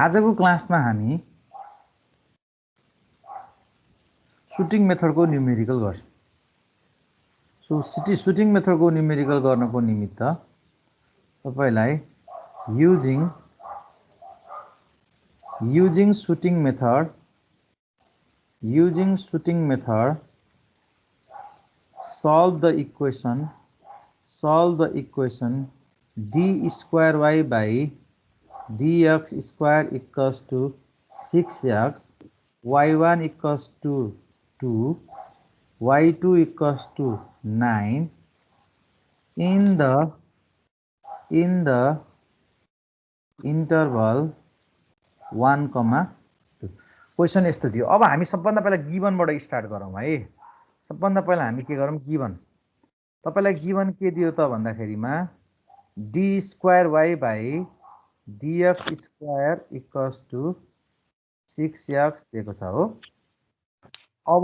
आजको क्लासमा हामी सुटिङ मेथडको न्युमेरिकल गर्छौं। सो सुटिङ मेथडको न्युमेरिकल गर्नको निमित्त तपाईलाई using shooting method solve the equation d square y by dx square equals to 6x, y1 equals to 2, y2 equals to 9 in the interval 1, 2। Question यस्तो थियो। अब हामी सबभन्दा पहिला गिभनबाट स्टार्ट गरौँ है। सबभन्दा पहिला हामी के गरौँ, गिभन। तपाईलाई गिभन के दियो त भन्दाखेरिमा d square y by dx square equals to 6x दिएको छ हो। अब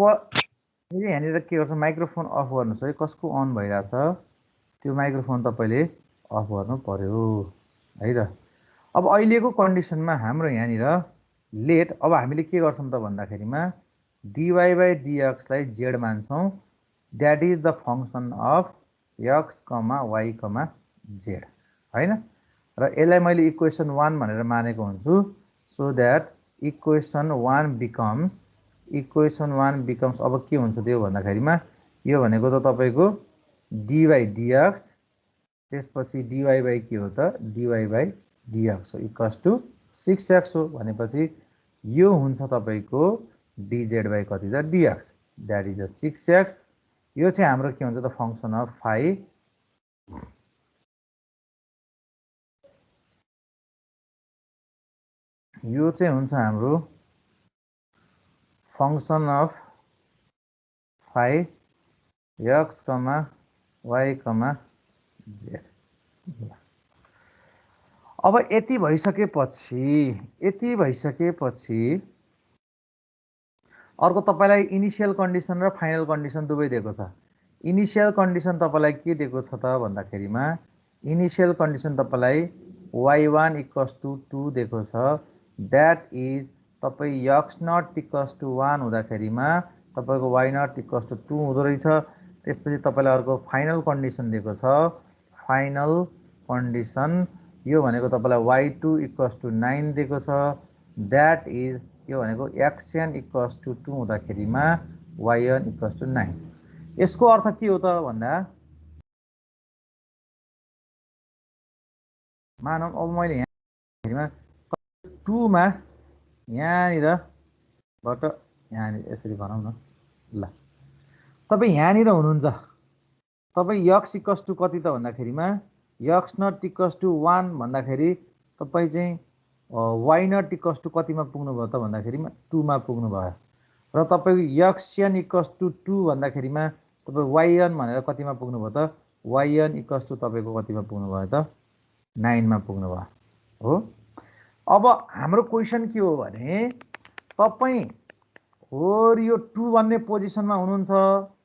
यहाँनिर के गर्छ, माइक्रोफोन अफ गर्नुस् है। कसको अन भइराछ त्यो माइक्रोफोन तपाईले अफ गर्नु पर्यो है त। अब अहिलेको कन्डिसनमा हाम्रो यहाँनिर लेट, अब हामीले के गर्छौं त भन्दाखेरिमा dy by dx लाई z मान्छौं, that is the function of x, y, z हैन। र यसलाई मैले इक्वेसन 1 भनेर मानेको हुन्छु। सो दैट इक्वेसन 1 बिकम्स अब के हुन्छ त्यो भन्दाखेरिमा यो भनेको त तपाईको dy by dx, त्यसपछि dy by के हो त dy by dx हो इक्वल्स टु 6x हो भनेपछि यो हुन्छ तपाईको dz by कति त dx, दैट इज 6x। यो चाहिँ हाम्रो के हुन्छ त फंक्शन अफ 5, यो चाहिँ हुन्छ हाम्रो function of 5 x, y, z। अब यति भइसकेपछि अर्को तपाईलाई इनिशियल कन्डिसन र फाइनल कन्डिसन दुवै दिएको छ। इनिशियल कन्डिसन तपाईलाई के दिएको छ त भन्दाखेरिमा इनिशियल कन्डिसन तपाईलाई y1 इक्वल्स टु 2 दिएको छ, दैट इज तपाई x नट इक्वल्स टु 1 हुँदाखेरिमा तपाईको y नट इक्वल्स टु 2 हुँदो रहेछ। त्यसपछि तपाईलाई अर्को फाइनल कन्डिसन दिएको छ। फाइनल कन्डिसन यो भनेको तपाईलाई y2 इक्वल्स टु 9 दिएको छ, दैट इज यो भनेको xn इक्वल्स टु 2 हुँदाखेरिमा yn इक्वल्स टु 9। यसको अर्थ के हो त भन्दा मानौं अब मैले यहाँनिर 2 मा यहाँनिरबाट यहाँनिर यसरी भनौं न ल। तपाई यहाँनिर हुनुहुन्छ, तपाई x इक्वल्स टु कति त भन्दाखेरिमा x नट इक्वल्स टु 1 भन्दाखेरि तपाई चाहिँ y नट इक्वल्स टु कतिमा पुग्नु भयो त भन्दाखेरिमा 2 मा पुग्नु भयो। र तपाई xn इक्वल्स टु 2 भन्दाखेरिमा तपाई yn भनेर कतिमा पुग्नु भयो त yn इक्वल्स टु तपाईको कतिमा पुग्नु भयो त 9 मा पुग्नु भयो हो। अब हाम्रो क्वेशन के हो भने तपाई यो 2 भन्ने पोजिसनमा हुनुहुन्छ,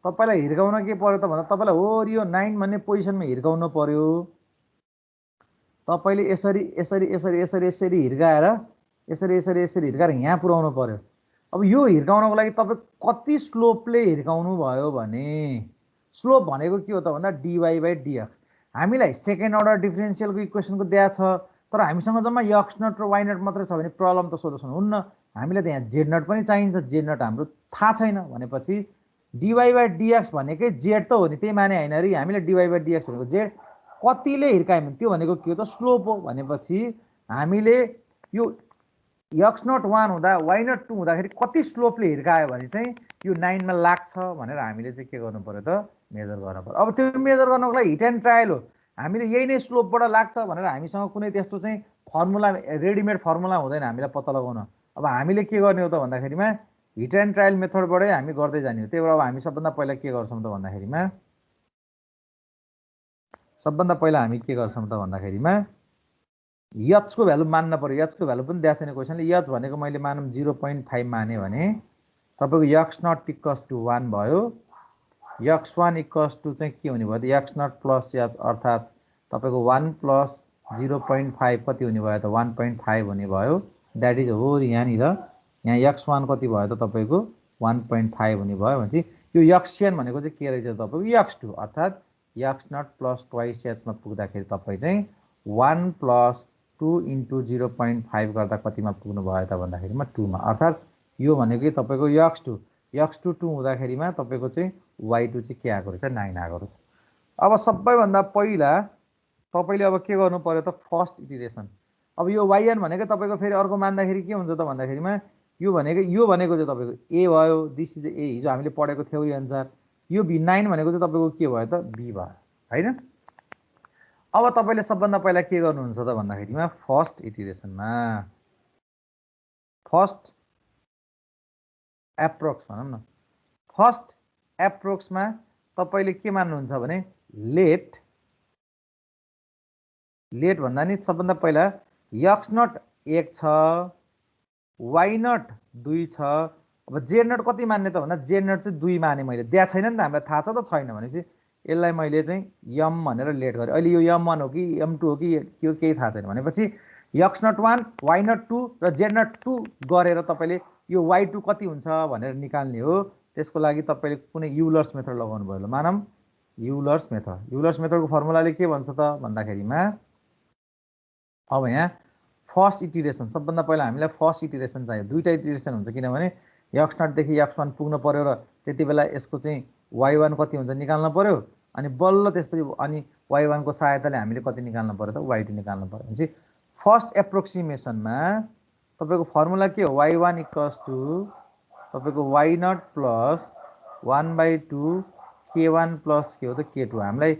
तपाईलाई हिर्काउन के पर्यो त भन्दा तपाईलाई यो 9 भन्ने पोजिसनमा हिर्काउन पर्यो। तपाईले यसरी हिर्काएर यहाँ पुर्याउनु पर्यो। अब यो हिर्काउनको लागि तपाई कति स्लोपले हिर्काउनु भयो भने स्लोप भनेको के हो त भन्दा dy by dx। हामीलाई सेकेन्ड अर्डर डिफरेन्शियलको इक्वेसनको दिया छ, तर हामीसँग जम्मा x नट र y नट मात्रै छ भने प्रब्लम त सोल्युसन हुन्न। हामीलाई त यहाँ z नट पनि चाहिन्छ, z नट हाम्रो थाहा छैन भनेपछि dy by dx भनेकै z त हो नि, त्यही माने हैन रि। हामीले dy by dx भनेको z कतिले हिर्कायौं त्यो भनेको के हो त स्लोप हो भनेपछि हामीले यो x नट 1 हुँदा y नट 2 हुँदाखेरि कति स्लोपले हिर्कायो भने चाहिँ यो 9 मा लाग्छ भनेर हामीले चाहिँ के गर्नु पर्यो त मेजर गर्नु पर्यो। अब त्यो मेजर गर्नको लागि हिट एन्ड ट्रायल हो। हामीले यही नै स्लोपबाट लाग्छ भनेर हामीसँग कुनै त्यस्तो चाहिँ फर्मुला रेडिमेड फर्मुला हुँदैन हामीलाई पत्ता लगाउन। अब हामीले के गर्ने हो त भन्दाखेरिमा हिट एन्ड ट्रायल मेथडबाटै हामी गर्दै जाने हो। त्यही भएर अब हामी सबभन्दा पहिला के गर्छौं त भन्दाखेरिमा h को भ्यालु मान्न पर्यो। h को भ्यालु पनि दिएको छैन क्वेशनले। h भनेको मैले मानौं 0.5 माने भने तपाईको x नट इक्वल्स टु 1 भयो, x1 इक्वल्स टु चाहिँ के हुने भयो त x नट प्लस h अर्थात तपाईको 1 प्लस 0.5 कति हुने भयो त 1.5 हुने भयो। द्याट इज हो यहाँनिर यहाँ x1 कति भयो त तपाईँको 1.5 हुने भयो भनेपछि यो एक्सएन भनेको चाहिँ के रहेछ तपाईँको x2 अर्थात् x0 प्लस ट्वाइस एचमा पुग्दाखेरि तपाईँ चाहिँ 1 प्लस 2 इन्टु 0.5 गर्दा कतिमा पुग्नु भयो त भन्दाखेरिमा 2 मा अर्थात् यो भनेको तपाईँको x2 2 हुँदाखेरिमा तपाईँको चाहिँ y2 चाहिँ के आएको रहेछ 9 आएको रहेछ। अब सबैभन्दा पहिला तपाईँले अब के गर्नु पर्यो त फर्स्ट इटिरेसन। अब यो yn भनेको तपाईँको फेरि अर्को मान्दाखेरि के हुन्छ त भन्दाखेरिमा यो भनेको चाहिँ तपाईँको ए भयो, दिस इज ए, हिजो हामीले पढेको थ्योरी अनुसार। यो b9 भनेको चाहिँ तपाईँको के भयो त बी भयो होइन। अब तपाईँले सबभन्दा पहिला के गर्नुहुन्छ त भन्दाखेरिमा फर्स्ट इटिरेसनमा फर्स्ट एप्रोक्स भनौँ न, फर्स्ट एप्रोक्समा तपाईँले के मान्नुहुन्छ भने लेट भन्दा नि सबभन्दा पहिला x0 1 छ, y0 2 छ। अब z0 कति मान्ने त भन्दा z0 चाहिँ 2 माने मैले, दिया छैन नि त हामीलाई, थाहा छ त छैन भनेपछि यसलाई मैले चाहिँ m भनेर लेट गरेँ। अहिले यो m1 हो कि m2 हो कि यो केही थाहा छैन भनेपछि x0 1 y0 2 र z0 2 गरेर तपाईँले यो y2 कति हुन्छ भनेर निकाल्ने हो। त्यसको लागि तपाईँले कुनै युलर्स मेथड लगाउनु भयो। मानौँ युलर्स मेथडको फर्मुलाले के भन्छ त भन्दाखेरिमा अब यहाँ फर्स्ट इटिरेसन सबभन्दा पहिला हामीलाई फर्स्ट इटिरेसन चाहियो। दुईटा इटिरेसन हुन्छ किनभने x0 देखि x1 पुग्नु पर्यो र त्यति बेला यसको चाहिँ y1 कति हुन्छ निकाल्न पर्यो, अनि बल्ल त्यसपछि अनि y1 को सहायताले हामीले कति निकाल्नु पर्यो त y2 निकाल्नु पर्यो। भनेपछि फर्स्ट एप्रोक्सिमेसनमा तपाईँको फर्मुला के हो, y1 इक्वल्स टु तपाईँको y0 प्लस 1/2 k1 प्लस के हो त k2। हामीलाई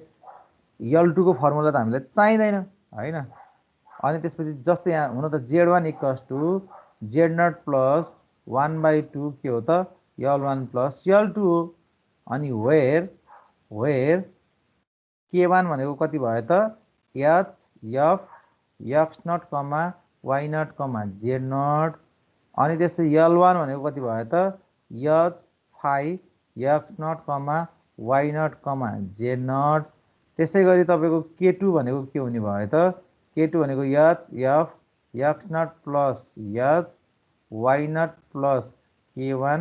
L2 को फर्मुला त हामीलाई चाहिँदैन होइन। अनि त्यसपछि जस्तै यहाँ हुन त z1 equals to z0 plus 1/2 के हो त L1 प्लस L2 हो। अनि वेयर k1 भनेको कति भयो त h f x0 y0 z0। अनि त्यसपछि L1 भनेको कति भयो त h phi x0 y0 z0। त्यसै गरी तपाईँको k2 भनेको के हुने भयो त k2 भनेको h f x0 plus h y0 plus k1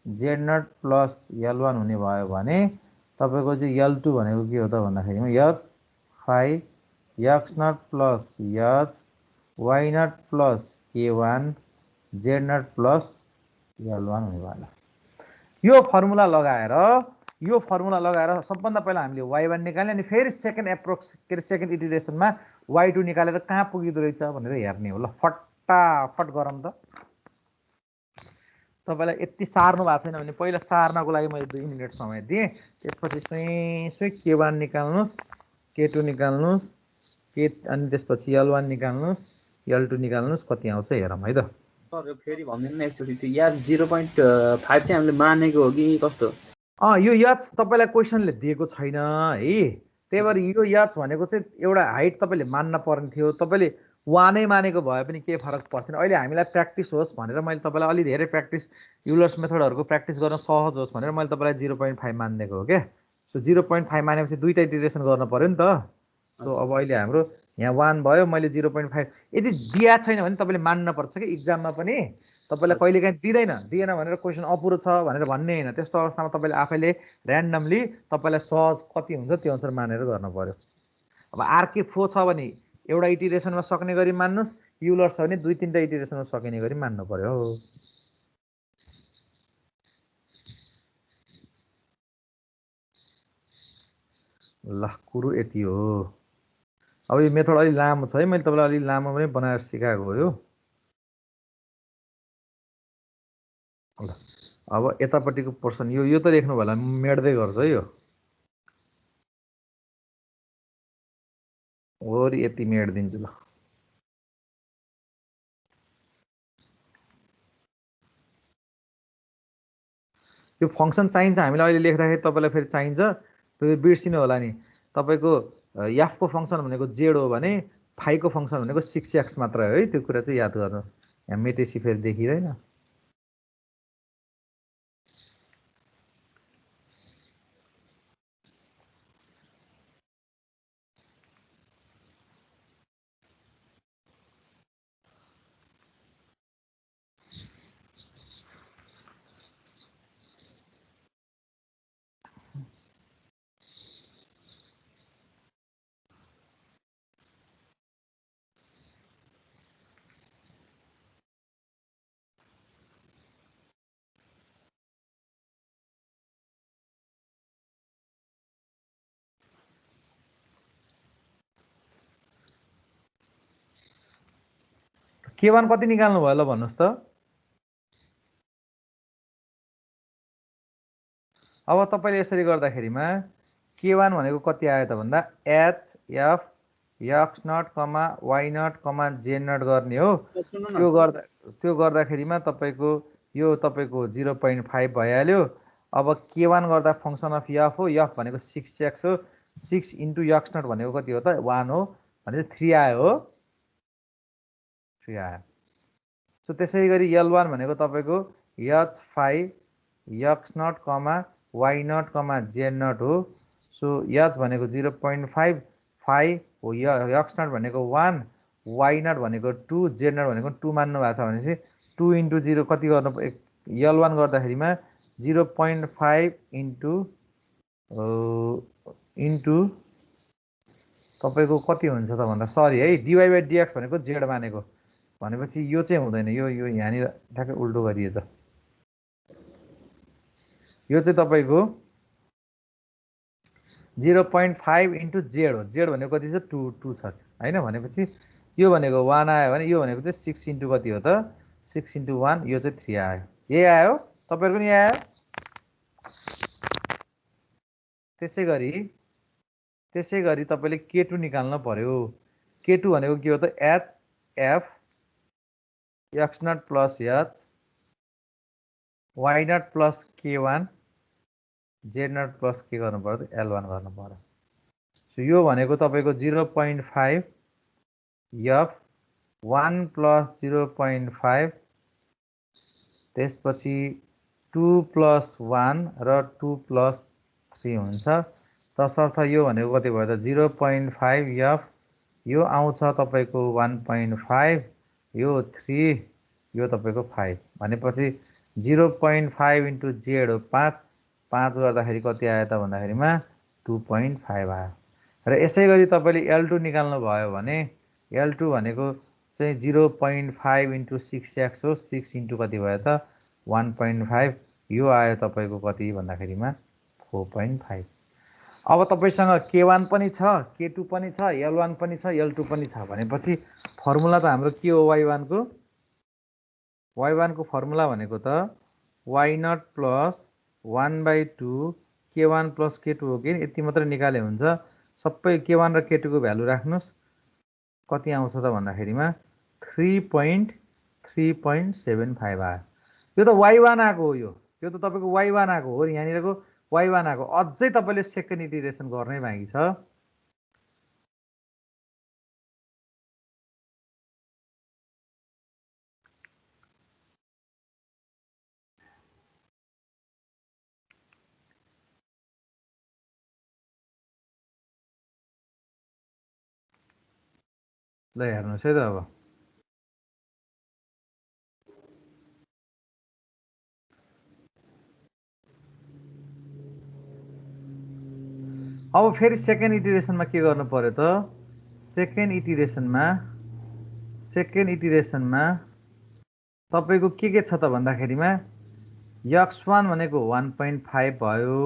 z0 plus L1 हुने भयो भने तपाईँको चाहिँ L2 भनेको के हो त भन्दाखेरिमा h phi x0 plus h y0 plus k1 z0 plus L1 हुने भयो। यो फर्मुला लगाएर सबभन्दा पहिला हामीले y1 निकाल्ने, अनि फेरि सेकेन्ड एप्रोक्स के अरे सेकेन्ड इटिरेसनमा y2 निकालेर कहाँ पुगिदो रहेछ भनेर हेर्ने हो। ल फटाफट गरौँ त। तपाईँलाई यति सार्नु भएको छैन भने पहिला सार्नको लागि मैले 2 मिनट समय दिएँ। त्यसपछि सुई k1 निकाल्नुहोस्, k2 निकाल्नुहोस्, अनि त्यसपछि L1 निकाल्नुहोस्, L2 निकाल्नुहोस्, कति आउँछ हेरौँ है त। सर फेरि भन्दिनु न एकचोटि, त्यो याद 0.5 चाहिँ हामीले मानेको हो कि कस्तो? यो याच तपाईँलाई क्वेसनले दिएको छैन है, त्यही भएर यो याच भनेको चाहिँ एउटा हाइट तपाईँले मान्न पर्ने थियो। तपाईँले 1 नै मानेको भए पनि केही फरक पर्थेन। अहिले हामीलाई प्र्याक्टिस होस् भनेर मैले तपाईँलाई अलि धेरै प्र्याक्टिस युलर्स मेथडहरूको प्र्याक्टिस गर्न सहज होस् भनेर मैले तपाईँलाई 0.5 मानिदिएको हो क्या। सो 0.5 मानेपछि दुईटा इटिरेसन गर्नु पर्यो नि त। सो अब अहिले हाम्रो यहाँ 1 भयो, मैले 0.5 यदि दिया छैन भने तपाईँले मान्नुपर्छ कि इक्जाममा पनि तपाईँलाई कहिलेकाहीँ दिएन भनेर क्वेसन अपुरो छ भनेर भन्ने होइन। त्यस्तो अवस्थामा तपाईँले आफैले ऱ्यान्डमली तपाईँलाई सहज कति हुन्छ त्यो अनुसार मानेर गर्नु पर्यो। अब RK4 छ भने एउटा इटिरेसनमा सक्ने गरी मान्नुहोस्, युलर छ भने 2-3टा इटिरेसनमा सकिने गरी मान्नु पर्यो। ल कुरो यति हो। अब यो मेथड अलि लामो छ है, मैले तपाईँलाई अलि लामो पनि बनाएर सिकाएको हो यो। ल अब यतापट्टिको पोर्सन यो त लेख्नु होला, मेट्दै गर्छ है यो। वरि यति मेटिदिन्छु ल। यो फङ्सन चाहिन्छ हामीलाई अहिले लेख्दाखेरि, तपाईँलाई फेरि चाहिन्छ त्यो बिर्सिनु होला नि। तपाईँको एफको फङ्सन भनेको जेड हो भने फाइको फङ्सन भनेको 6x मात्र हो है, त्यो कुरा चाहिँ याद गर्नुहोस्। यहाँ मेटेसी फेरि देखिँदैन। K1 कति निकाल्नु भयो ल भन्नुस् त। अब तपाईले यसरी गर्दाखेरिमा K1 भनेको कति आयो त भन्दा h f x naught comma y naught comma z naught गर्ने हो। त्यो गर्दाखेरिमा तपाईको यो तपाईको 0.5 भइहाल्यो। अब K1 गर्दा फंक्सन अफ f हो। f भनेको 6x हो। 6 इन्टु x नट भनेको कति हो त 1 हो भने 3 आयो हो। 3 आयो। सो त्यसैगरी L1 भनेको तपाईको h5 x naught comma y naught comma z naught हो। सो h भनेको 0.5 5 हो। x नट भनेको 1 y नट भनेको 2 z नट भनेको 2 मान्नु भएको छ भनेपछि 2 इन्टु 0 कति गर्नु L1 गर्दाखेरिमा 0.5 इन्टु तपाईको कति हुन्छ त भन्दा सरी है dy बाइ dx भनेको z मानेको भनेपछि यो चाहिँ हुँदैन। यो यहाँनिर ठ्याक्कै उल्टो गरिएछ। यो चाहिँ तपाईको 0.5 इन्टु z हो। z भनेको कति छ 2 छ हैन भनेपछि यो भनेको 1 आयो भने यो भनेको चाहिँ 6 इन्टु कति हो त 6 इन्टु 1 यो चाहिँ 3 आयो। यही आयो तपाईहरुको नि आयो। त्यसैगरी तपाईले K2 निकाल्न पर्यो। K2 भनेको के हो त h f x naught plus h y naught plus K1 z naught plus के गर्नु पर्यो त L1 गर्नु पर्यो। सो यो भनेको तपाईको 0.5 f 1 प्लस 0.5 त्यसपछि 2 प्लस 1 र 2 प्लस 3 हुन्छ। तसर्थ यो भनेको कति भयो त 0.5 f यो आउँछ तपाईको 1.5 यो 3 यो तपाईको 5 भनेपछि 0.5 इन्टु z हो 5 5 गर्दाखेरि कति आयो त भन्दाखेरिमा 2.5 आयो। र यसैगरी तपाईले L2 निकाल्नु भयो भने L2 भनेको चाहिँ 0.5 इन्टु 6x हो। 6 इन्टु कति भयो त 1.5 यो आयो तपाईको कति भन्दाखेरिमा 4.5। अब तपाईसँग K1 पनि छ K2 पनि छ L1 पनि छ L2 पनि छ भनेपछि फर्मुला त हाम्रो के हो y1 को y1 को फर्मुला भनेको त y naught plus 1/2 K1 plus K2 हो कि यति मात्र निकाले हुन्छ। सबै K1 र K2 को भ्यालु राख्नुस् कति आउँछ त भन्दाखेरिमा 3.75 आयो। यो त y1 आको हो। यो त तपाईको y1 आको हो। यहाँनिरको y1 आको अझै तपाईले सेकेन्ड इटिरेसन गर्नै बाँकी छ। ल हेर्नुस् है त अब फेरि सेकेन्ड इटिरेसनमा के गर्नु पर्यो त सेकेन्ड इटिरेसनमा तपाईको के छ त भन्दाखेरिमा x1 भनेको 1.5 भयो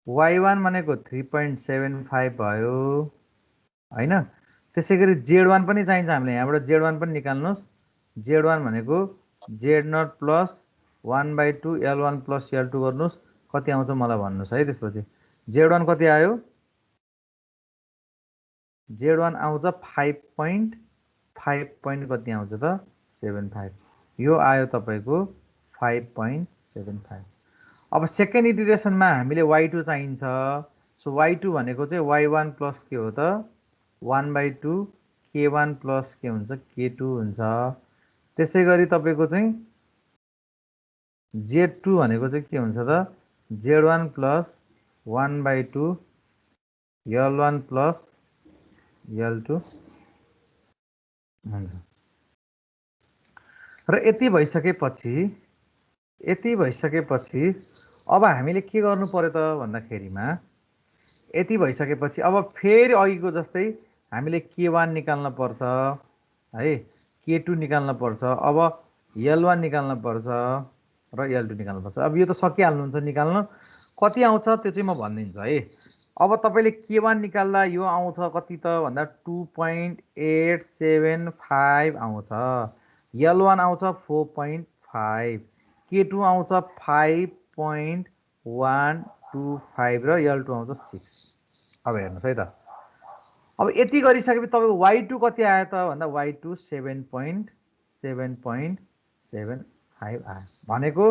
y1 भनेको 3.75 भयो हैन। त्यसैगरी z1 पनि चाहिन्छ हामीले। यहाँबाट z1 पनि निकाल्नुस्। z1 भनेको z naught plus 1/2 L1 plus L2 गर्नुस् कति आउँछ मलाई भन्नुस् है। त्यसपछि z1 कति आयो z1 आउँछ 5.5 कति आउँछ त 75 यो आयो तपाईको 5.75। अब सेकेन्ड इटिरेसनमा हामीले y2 चाहिन्छ। सो y2 भनेको चाहिँ y1 प्लस के हो त 1/2 K1 प्लस के हुन्छ K2 हुन्छ। त्यसैगरी तपाईको चाहिँ z2 भनेको चाहिँ के हुन्छ त z1 plus 1/2 L1 plus L2 हुन्छ। र यति भइसकेपछि अब हामीले के गर्नु पर्यो त भन्दाखेरिमा यति भइसकेपछि अब फेरि अघिको जस्तै हामीले K1 निकाल्न पर्छ है K2 निकाल्न पर्छ अब L1 निकाल्न पर्छ र L2 निकाल्न पर्छ। अब यो त सकिहाल्नुहुन्छ निकाल्न। कति आउँछ त्यो चाहिँ म भनिदिन्छु है। अब तपाईँले K1 निकाल्दा यो आउँछ कति त भन्दा 2.875 आउँछ। L1 आउँछ 4.5, K2 आउँछ 5.125 र L2 आउँछ 6। अब हेर्नुहोस् है त, अब यति गरिसकेपछि तपाईँको Y2 कति आयो त भन्दा Y2 7.7.75 आयो। भनेको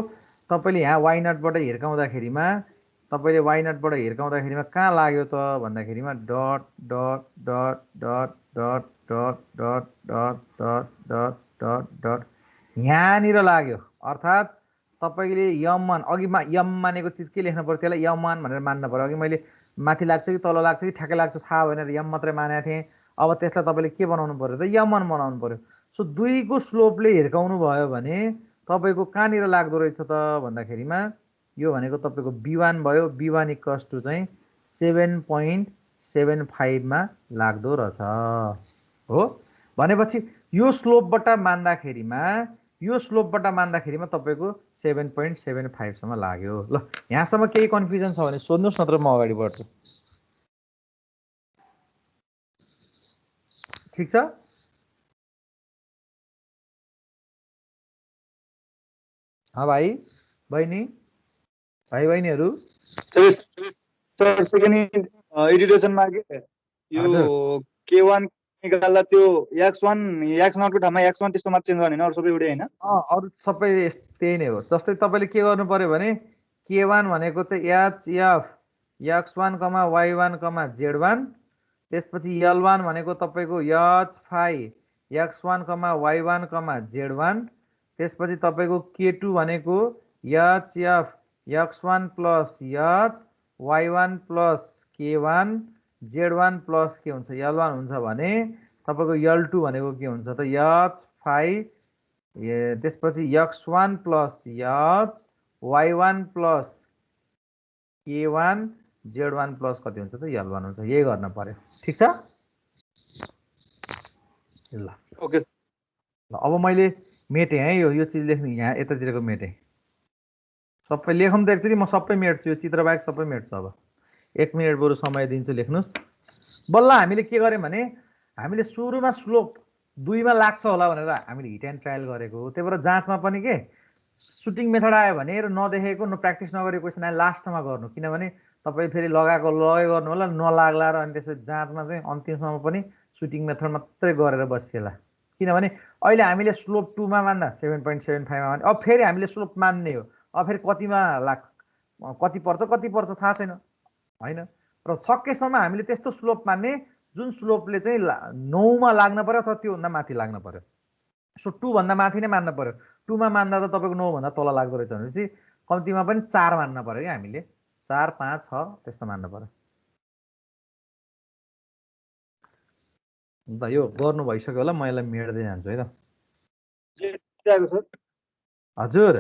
तपाईँले यहाँ Y नटबाट हिर्काउँदाखेरिमा तपाईँले Y नटबाट हिर्काउँदाखेरिमा कहाँ लाग्यो त भन्दाखेरिमा dot dot dot dot dot dot dot dot dot dot dot dot यहाँनिर लाग्यो। अर्थात् तपाईँले M1 अघि M मानेको चिज के लेख्नु पर्यो, त्यसलाई M1 भनेर मान्नु पर्यो। अघि मैले माथि लाग्छ कि तल लाग्छ कि ठ्याक्कै लाग्छ थाहा भएन, M मात्रै मानेको थिएँ। अब त्यसलाई तपाईँले के बनाउनु पर्यो त M1 बनाउनु पर्यो। सो 2 को स्लोपले हिर्काउनु भयो भने तपाईँको कहाँनिर लाग्दो रहेछ त भन्दाखेरिमा यो भनेको तपाईँको B1 भयो। B1 इक्वल्स टु चाहिँ 7.75 मा लाग्दो रहेछ हो। भनेपछि यो स्लोपबाट मान्दाखेरिमा तपाईँको 7.75 सम्म लाग्यो। ल यहाँसम्म केही कन्फ्युजन छ भने सोध्नुहोस्, नत्र म अगाडि बढ्छु। ठिक छ? भाइ बहिनी, भाइ बहिनीहरू, एजुकेसनमा यो K1 निकाल्दा त्यो X1 X0 को ठाउँमा X1 त्यस्तो मात्र चेन्ज गर्ने हैन, अरु सबै एउटै हैन? अरु सबै त्यही नै हो। जस्तै तपाईँले के गर्नु पर्यो भने K1 भनेको चाहिँ HF X1, Y1, Z1, त्यसपछि L1 भनेको तपाईँको H5 X1, Y1, Z1, त्यसपछि तपाईँको K2 भनेको HF X1 plus H Y1 plus K1 Z1 plus के हुन्छ L1 हुन्छ भने तपाईँको L2 भनेको के हुन्छ त H5 त्यसपछि X1 plus H Y1 plus K1 Z1 plus कति हुन्छ त L1 हुन्छ। यही गर्न पर्यो। ठिक छ? ल ओके। ल अब मैले मेटेँ है, यो चिज लेख्नु यहाँ यतातिरको मेटेँ। सबै लेखौँ त एकचोटि, म सबै मेट्छु, यो चित्र बाहेक सबै मेट्छु। अब 1 मिनट बरु समय दिन्छु, लेख्नुहोस्। बल्ल हामीले के गर्यौँ भने हामीले सुरुमा स्लोप 2 मा लाग्छ होला भनेर हामीले हिट एन्ड ट्रायल गरेको हो। त्यही भएर जाँचमा पनि के सुटिङ मेथड आयो भने र नदेखेको प्र्याक्टिस नगरेको क्वेसन आयो लास्टमा गर्नु, किनभने तपाईँ फेरि लगै गर्नु होला नलाग्ला र अनि त्यसपछि जाँचमा चाहिँ अन्तिमसम्म पनि सुटिङ मेथड मात्रै गरेर बसिएला। किनभने अहिले हामीले स्लोप 2 मा मान्दा 7.75 मा मान्ने, अब फेरि हामीले स्लोप मान्ने हो। अब फेरि कति पर्छ थाहा छैन हैन। र सकेसम्म हामीले त्यस्तो स्लोप मान्ने जुन स्लोपले चाहिँ 9 मा लाग्न पर्यो अथवा त्योभन्दा माथि लाग्न पर्यो। सो 2 भन्दा माथि नै मान्न पर्यो। 2 मा मान्दा त तपाईँको 9 भन्दा तल लाग्दो रहेछ भनेपछि कम्तीमा पनि 4 मान्न पर्यो कि हामीले 4, 5, 6 त्यस्तो मान्न पर्यो। ल यो गर्नु भइसक्यो होला, म यसलाई मेट्दै जान्छु है त। हजुर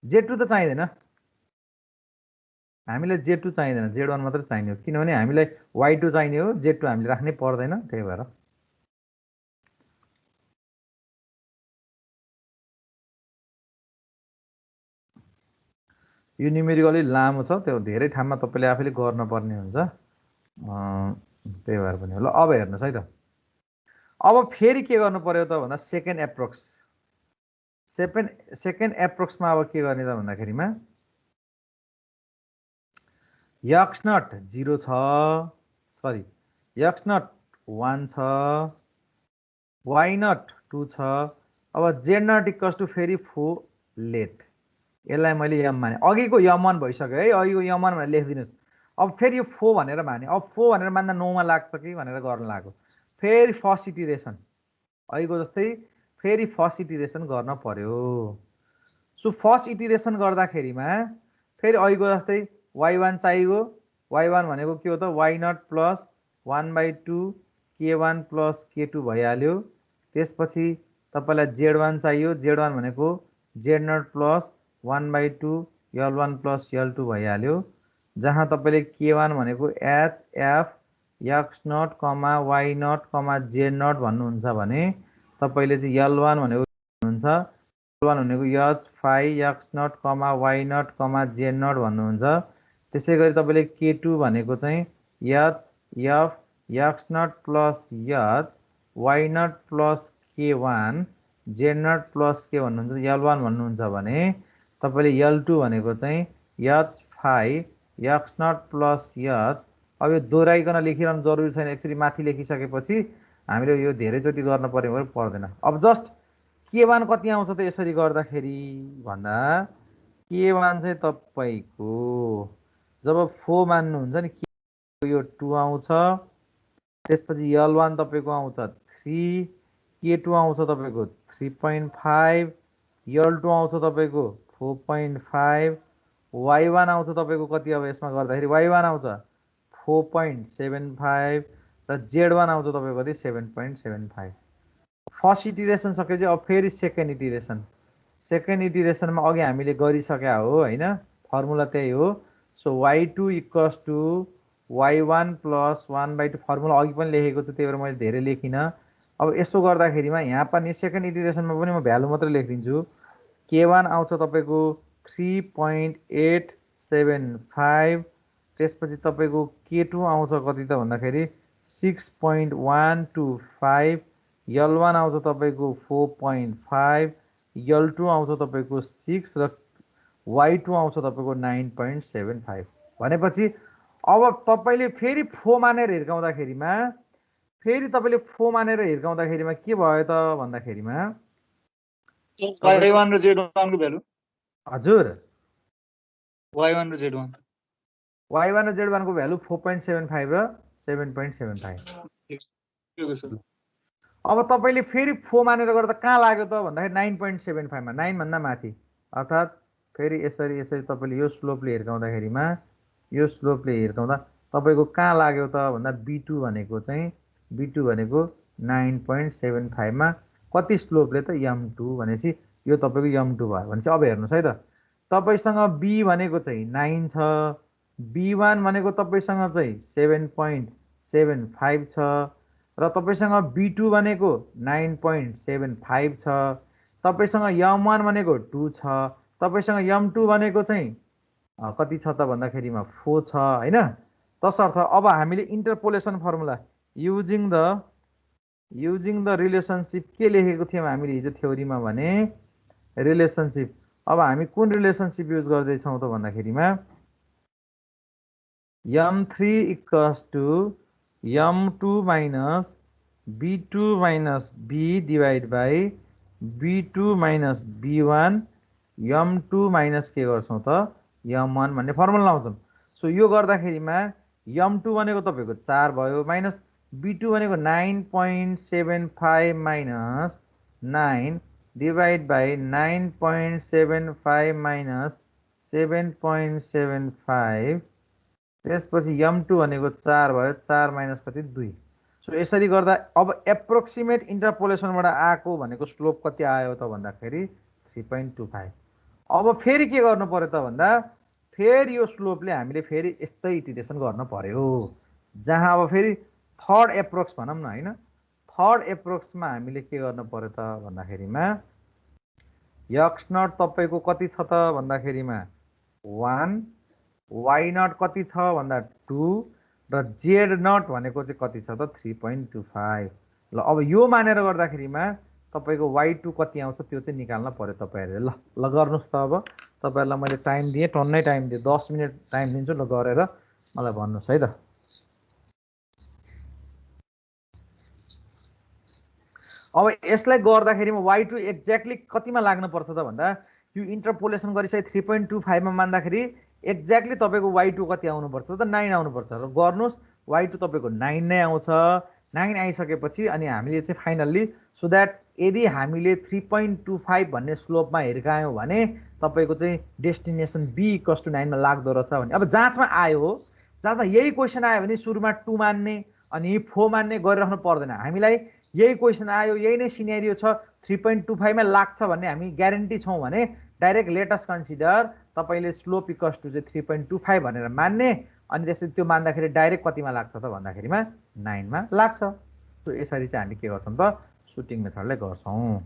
Z2 त चाहिँदैन हामीलाई। Z2 चाहिँदैन, Z1 मात्रै चाहिने हो। किनभने हामीलाई Y2 चाहिने हो, Z2 हामीले राख्नै पर्दैन। त्यही भएर यो न्युमेरिक अलि लामो छ, त्यो धेरै ठाउँमा तपाईँले आफैले गर्नुपर्ने हुन्छ। त्यही भएर पनि हो। ल अब हेर्नुहोस् है त, अब फेरि के गर्नु पर्यो त भन्दा सेकेन्ड एप्रोक्समा अब के गर्ने त भन्दाखेरिमा X0 0 छ, सरी X0 1 छ, Y0 2 छ। अब Z0 इक्वल्स टु फेरि 4 लेट, यसलाई मैले M माने। अघिको M1 भइसक्यो है, अघिको M1 भनेर लेखिदिनुहोस्। अब फेरि यो 4 भनेर माने। अब 4 भनेर मान्दा 9 मा लाग्छ कि भनेर गर्न लाग्यो। फेरि फर्स्ट इटिरेसन अघिको जस्तै फेरि फर्स्ट इटिरेसन गर्न पर्यो। सो फर्स्ट इटिरेसन गर्दाखेरिमा फेरि अघिको जस्तै Y1 चाहियो। Y1 भनेको के हो त Y0 plus 1/2 K1 plus K2 भइहाल्यो। त्यसपछि तपाईँलाई Z1 चाहियो। Z1 भनेको Z0 plus 1/2 L1 plus L2 भइहाल्यो। जहाँ तपाईँले K1 भनेको HF X0, Y0, Z0 भन्नुहुन्छ भने तपाईँले चाहिँ L1 भनेको हुन्छ वान भनेको h phi x naught comma y naught comma z naught भन्नुहुन्छ। त्यसै गरी तपाईँले K2 भनेको चाहिँ h f x naught plus h y naught plus K1 z naught plus के भन्नुहुन्छ L1 भन्नुहुन्छ भने तपाईँले L2 भनेको चाहिँ h phi x naught plus h. अब यो दोहोऱ्याइकन लेखिरहनु जरुरी छैन, एक्चुअली माथि लेखिसकेपछि हामीले यो धेरैचोटि गर्न पर्यो पर्दैन। अब जस्ट K1 कति आउँछ त यसरी गर्दाखेरि भन्दा K1 चाहिँ तपाईँको जब 4 मान्नुहुन्छ नि यो 2 आउँछ, त्यसपछि L1 तपाईँको आउँछ 3, K2 आउँछ तपाईँको 3.5, L2 आउँछ तपाईँको 4.5, Y1 आउँछ तपाईँको कति, अब यसमा गर्दाखेरि Y1 आउँछ 4.75 र Z1 आउँछ तपाईँको कति 7.75। फर्स्ट इटिरेसन सकेपछि अब फेरि सेकेन्ड इटिरेसन। सेकेन्ड इटिरेसनमा अघि हामीले गरिसक्या हो होइन, फर्मुला त्यही हो। So y2 equals to y1 plus 1/2 formula अघि पनि लेखेको छु, त्यही भएर मैले धेरै लेखिनँ। अब यसो गर्दाखेरिमा यहाँ पनि सेकेन्ड इटिरेसनमा पनि म भ्यालु मात्रै लेखिदिन्छु। K1 आउँछ तपाईँको 3.875, त्यसपछि तपाईँको K2 आउँछ कति त भन्दाखेरि 6.125, L1 आउँछ तपाईँको 4.5, L2 आउँछ तपाईँको 6 र Y2 आउँछ तपाईँको 9.75। भनेपछि अब तपाईँले फेरि 4 मानेर हिर्काउँदाखेरिमा के भयो त भन्दाखेरिमा Y1 र Z1 को भ्यालु हजुर Y1 र Z1 Y1 र Z1 को भ्यालु 4.75 र 7.75। अब तपाईँले फेरि 4 मानेर गर्दा कहाँ लाग्यो त भन्दाखेरि 9.75 मा, 9 भन्दा माथि। अर्थात् फेरि यसरी यसरी तपाईँले यो स्लोपले हिर्काउँदाखेरिमा तपाईँको कहाँ लाग्यो त भन्दा B2 भनेको 9.75 मा कति स्लोपले त M2 भनेपछि यो तपाईँको M2 भयो भनेपछि अब हेर्नुहोस् है त, तपाईँसँग B भनेको चाहिँ 9 छ, B1 भनेको तपाईँसँग चाहिँ 7.75 छ र तपाईँसँग B2 भनेको 9.75 छ, तपाईँसँग M1 भनेको 2 छ, तपाईँसँग M2 भनेको चाहिँ कति छ त भन्दाखेरिमा 4 छ होइन। तसर्थ अब हामीले इन्टरपोलेसन फर्मुला युजिङ द रिलेसनसिप के लेखेको थियौँ हामीले हिजो थ्योरीमा भने रिलेसनसिप। अब हामी कुन रिलेसनसिप युज गर्दैछौँ त भन्दाखेरिमा M3 equals to M2 minus B2 minus B divide by B2 minus B1 M2 minus के गर्छौँ त M1 भन्ने फर्मुला लाउँछौँ। सो यो गर्दाखेरिमा M2 भनेको तपाईँको 4 भयो, माइनस B2 भनेको 9.75 माइनस 9 डिभाइड बाई 9.75 माइनस 7.75, त्यसपछि M2 भनेको 4 भयो, 4 माइनस कति 2। सो यसरी गर्दा अब एप्रोक्सिमेट इन्टरपोलेसनबाट आएको भनेको स्लोप कति आयो त भन्दाखेरि 3.25। अब फेरि के गर्नु पर्यो त भन्दा फेरि यो स्लोपले हामीले फेरि यस्तै इटिरेसन गर्न पर्यो, जहाँ अब फेरि थर्ड एप्रोक्स भनौँ न होइन, थर्ड एप्रोक्समा हामीले के गर्नु पर्यो त भन्दाखेरिमा एक्स नट तपाईँको कति छ त भन्दाखेरिमा 1, वाइ नट कति छ भन्दा 2 र जेड नट भनेको चाहिँ कति छ त 3.25। ल अब यो मानेर गर्दाखेरिमा तपाईँको y2 कति आउँछ त्यो चाहिँ निकाल्न पर्यो तपाईँहरूले। ल गर्नुहोस् त, अब तपाईँहरूलाई मैले टाइम दिएँ, टन्नै टाइम दिएँ, 10 मिनट टाइम दिन्छु, ल गरेर मलाई भन्नुहोस् है त। अब यसलाई गर्दाखेरिमा y2 एक्ज्याक्टली कतिमा लाग्नुपर्छ त भन्दा यो इन्टरपोलेसन गरिसके 3.25 मा मान्दाखेरि एक्ज्याक्टली तपाईँको y2 कति आउनुपर्छ त 9 आउनुपर्छ। र गर्नुहोस् y2 तपाईँको 9 नै आउँछ। 9 आइसकेपछि अनि हामीले चाहिँ फाइनल्ली सो द्याट यदि हामीले 3.25 भन्ने स्लोपमा हिर्कायौँ भने तपाईँको चाहिँ डेस्टिनेसन B इक्वल्स टु 9 मा लाग्दो रहेछ भने अब जाँचमा आयो हो, जाँचमा यही क्वेसन आयो भने सुरुमा 2 मान्ने अनि 4 मान्ने गरिराख्नु पर्दैन। हामीलाई यही क्वेसन आयो, यही नै सिनेरियो छ, 3.25 मा लाग्छ भन्ने हामी ग्यारेन्टी छौँ भने डाइरेक्ट लेटस कन्सिडर तपाईँले स्लोप इक्वल्स टु चाहिँ 3.25 भनेर मान्ने अनि त्यसरी त्यो मान्दाखेरि डाइरेक्ट कतिमा लाग्छ त भन्दाखेरिमा 9 मा लाग्छ। सो यसरी चाहिँ हामी के गर्छौँ त सुटिङ मेथडलाई गर्छौँ।